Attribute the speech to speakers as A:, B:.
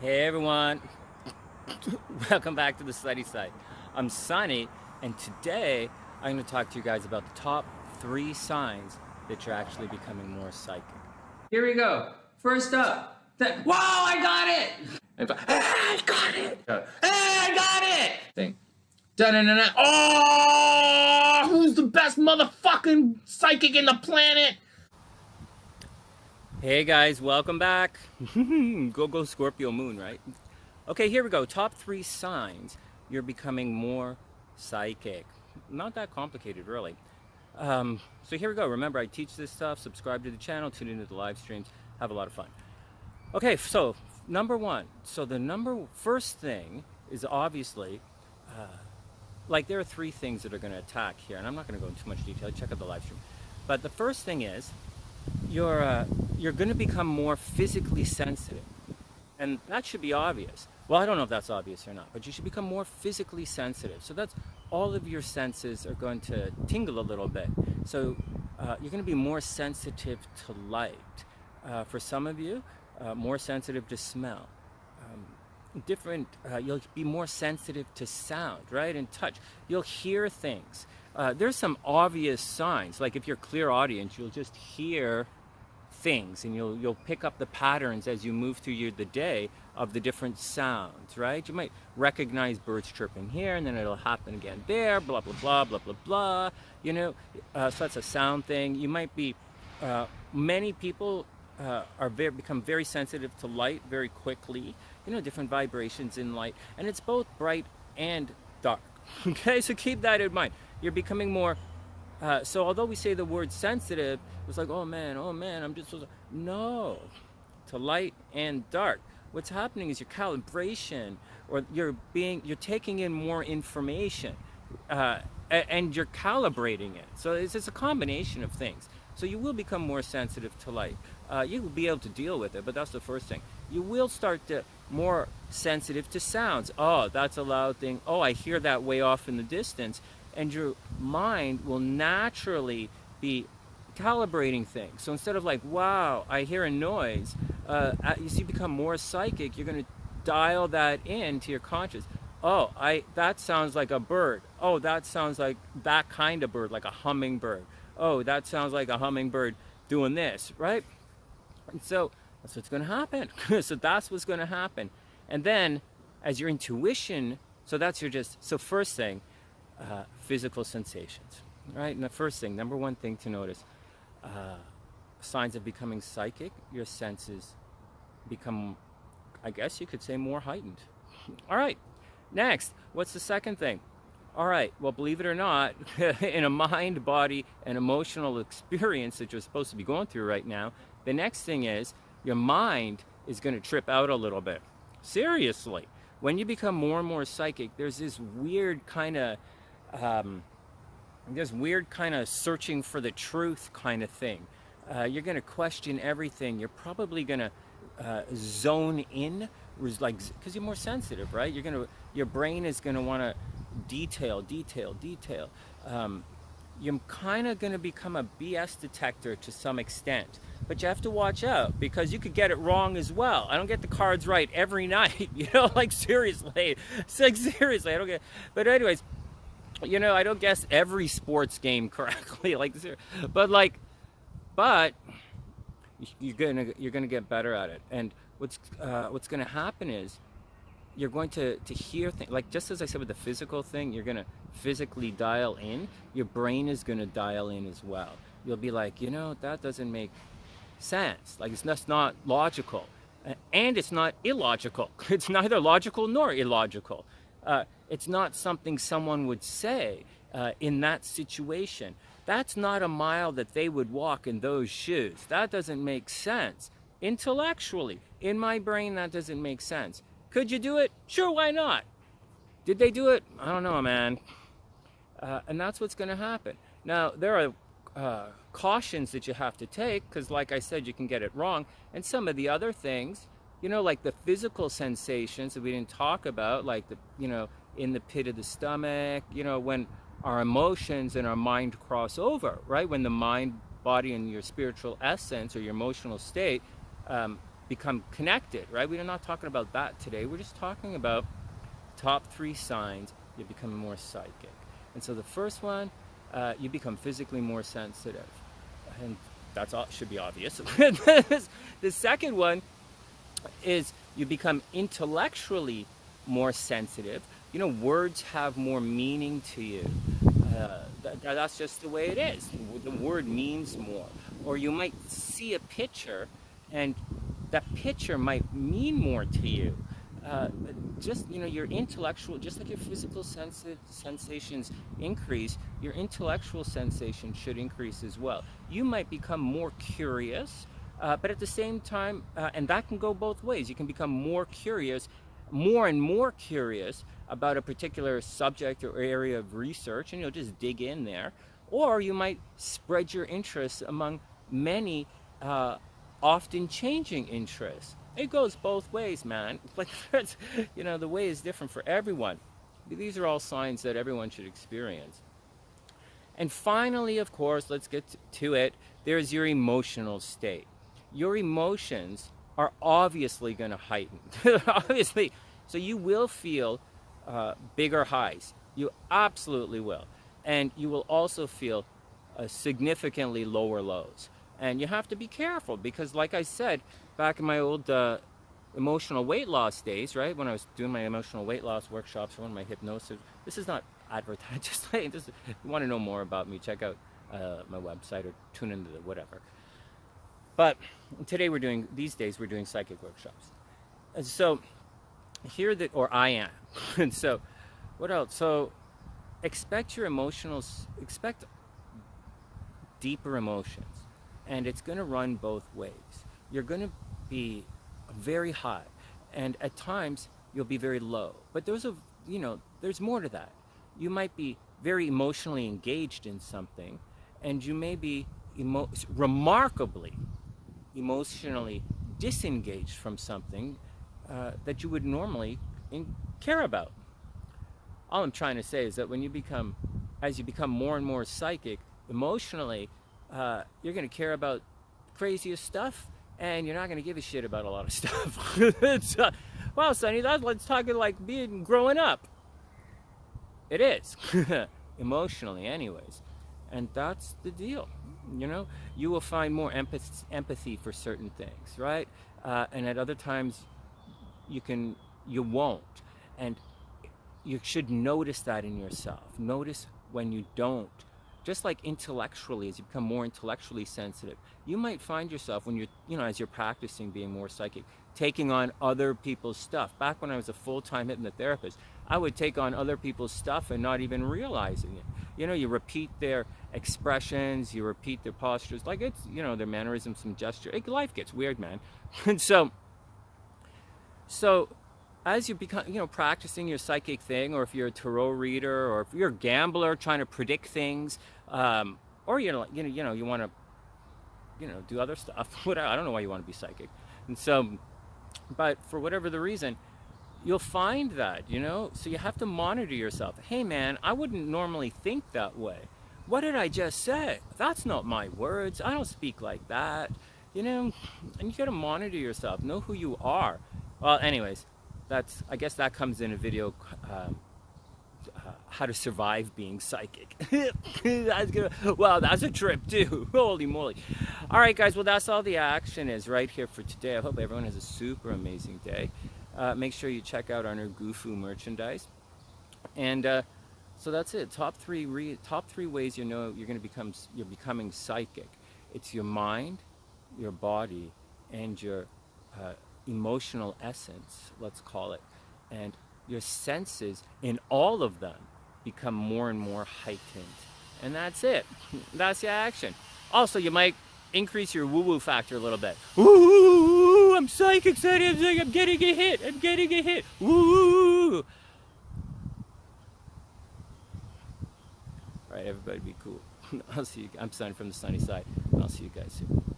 A: Hey everyone, welcome back to the TheSunnySide. I'm Sonny, and today I'm going to talk to you guys about the top 3 signs that you're actually becoming more psychic. Here we go. First up, whoa, I got it! Hey, I got it! Hey, I got it! Thing. Da-da-da-da. Oh, who's the best motherfucking psychic in the planet? Hey guys, welcome back. Go Scorpio moon, right? Okay, here we go. Top 3 signs you're becoming more psychic. Not that complicated, really. So here we go. Remember, I teach this stuff. Subscribe to the channel. Tune into the live streams. Have a lot of fun. Okay, so number 1. So the first thing is obviously, like there are 3 things that are going to attack here, and I'm not going to go into too much detail. Check out the live stream. But the first thing is you're going to become more physically sensitive, and that should be obvious. Well, I don't know if that's obvious or not, but you should become more physically sensitive. So that's all of your senses are going to tingle a little bit. So you're going to be more sensitive to light. For some of you, more sensitive to smell. You'll be more sensitive to sound, right? And touch. You'll hear things. There's some obvious signs, like if you're clairaudient, you'll just hear things, and you'll pick up the patterns as you move through the day of the different sounds, right? You might recognize birds chirping here, and then it'll happen again there, blah blah blah blah blah blah. So that's a sound thing. You might be. Many people become very sensitive to light very quickly. Different vibrations in light, and it's both bright and dark. Okay, so keep that in mind. You're becoming more. So although we say the word sensitive, it's like, oh man, I'm just so... No, to light and dark. What's happening is your calibration, or you're taking in more information, and you're calibrating it. So it's a combination of things. So you will become more sensitive to light. You will be able to deal with it, but that's the first thing. You will start to more sensitive to sounds. Oh, that's a loud thing. Oh, I hear that way off in the distance. And your mind will naturally be calibrating things. So instead of like, wow, I hear a noise, as you become more psychic, you're going to dial that into your conscious. Oh, that sounds like a bird. Oh, that sounds like that kind of bird, like a hummingbird. Oh, that sounds like a hummingbird doing this, right? And so that's what's going to happen. So that's what's going to happen. And then as your intuition, so first thing, physical sensations, right? And the first thing, number 1 thing to notice, signs of becoming psychic, your senses become, I guess you could say, more heightened. All right, next, what's the second thing? All right, well, believe it or not, in a mind, body, and emotional experience that you're supposed to be going through right now, the next thing is your mind is going to trip out a little bit. Seriously, when you become more and more psychic, there's this weird kind of searching for the truth kind of thing. You're going to question everything. You're probably going to zone in, because you're more sensitive, right? Your brain is going to want to detail. You're kind of going to become a BS detector to some extent, but you have to watch out, because you could get it wrong as well. I don't get the cards right every night, like seriously. It's like seriously, I don't get. But anyways, I don't guess every sports game correctly, but you're gonna get better at it. And what's gonna happen is you're going to hear things, like just as I said with the physical thing, you're gonna physically dial in. Your brain is gonna dial in as well. You'll be like, that doesn't make sense. Like it's just not logical, and it's not illogical. It's neither logical nor illogical. It's not something someone would say in that situation. That's not a mile that they would walk in those shoes. That doesn't make sense. Intellectually, in my brain, that doesn't make sense. Could you do it? Sure, why not? Did they do it? I don't know, man. And that's what's going to happen. Now, there are cautions that you have to take, because like I said, you can get it wrong. And some of the other things, like the physical sensations that we didn't talk about, like in the pit of the stomach, when our emotions and our mind cross over, right? When the mind, body, and your spiritual essence or your emotional state become connected, right? We're not talking about that today. We're just talking about top 3 signs you become more psychic. And so the first one, you become physically more sensitive. And that's all, should be obvious. The second one is you become intellectually more sensitive. You know, words have more meaning to you. That's just the way it is. The word means more. Or you might see a picture, and that picture might mean more to you. Just, you know, your intellectual, just like your physical sensations increase, your intellectual sensation should increase as well. You might become more curious, but at the same time, and that can go both ways. You can become more curious, more and more curious about a particular subject or area of research, and you'll just dig in there. Or you might spread your interests among many often changing interests. It goes both ways, man. Like, you know, the way is different for everyone. These are all signs that everyone should experience. And finally, of course, let's get to it. There's your emotional state. Your emotions are obviously going to heighten. Obviously. So you will feel bigger highs. You absolutely will. And you will also feel significantly lower lows. And you have to be careful because, like I said, back in my old emotional weight loss days, right, when I was doing my emotional weight loss workshops or one of my hypnosis, this is not advertised, just saying, if you want to know more about me, check out my website or tune into the whatever. But today these days we're doing psychic workshops. And so here or I am. And so what else? So expect deeper emotions. And it's going to run both ways. You're going to be very high, and at times you'll be very low. But there's more to that. You might be very emotionally engaged in something, and you may be remarkably emotionally disengaged from something that you would normally care about. All I'm trying to say is that as you become more and more psychic emotionally, you're going to care about craziest stuff, and you're not going to give a shit about a lot of stuff. Well, Sonny, let's talk like growing up. It is. Emotionally, anyways. And that's the deal. You know, you will find more empathy for certain things, right? And at other times, you won't. And you should notice that in yourself. Notice when you don't. Just like intellectually, as you become more intellectually sensitive, you might find yourself when as you're practicing being more psychic, taking on other people's stuff. Back when I was a full-time hypnotherapist, I would take on other people's stuff and not even realizing it. You know, you repeat their expressions, you repeat their postures, like it's, their mannerisms, some gesture. Life gets weird, man. And so as you become, practicing your psychic thing, or if you're a tarot reader, or if you're a gambler trying to predict things, or you want to, do other stuff. I don't know why you want to be psychic, and so, but for whatever the reason, you'll find that, so you have to monitor yourself. Hey, man, I wouldn't normally think that way. What did I just say? That's not my words. I don't speak like that, and you got to monitor yourself. Know who you are. Well, anyways. I guess that comes in a video, how to survive being psychic. Wow, that's a trip too. Holy moly. All right, guys, well, that's all the action is right here for today. I hope everyone has a super amazing day. Make sure you check out our new Gufu merchandise. And so that's it. Top three ways you're becoming psychic. It's your mind, your body, and your emotional essence, let's call it, and your senses in all of them become more and more heightened. And that's it. That's the action. Also, you might increase your woo-woo factor a little bit. Woo! I'm psychic, Sonny. I'm getting a hit. Woo! All right, everybody be cool. I'm Sonny from the Sunny Side. I'll see you guys soon.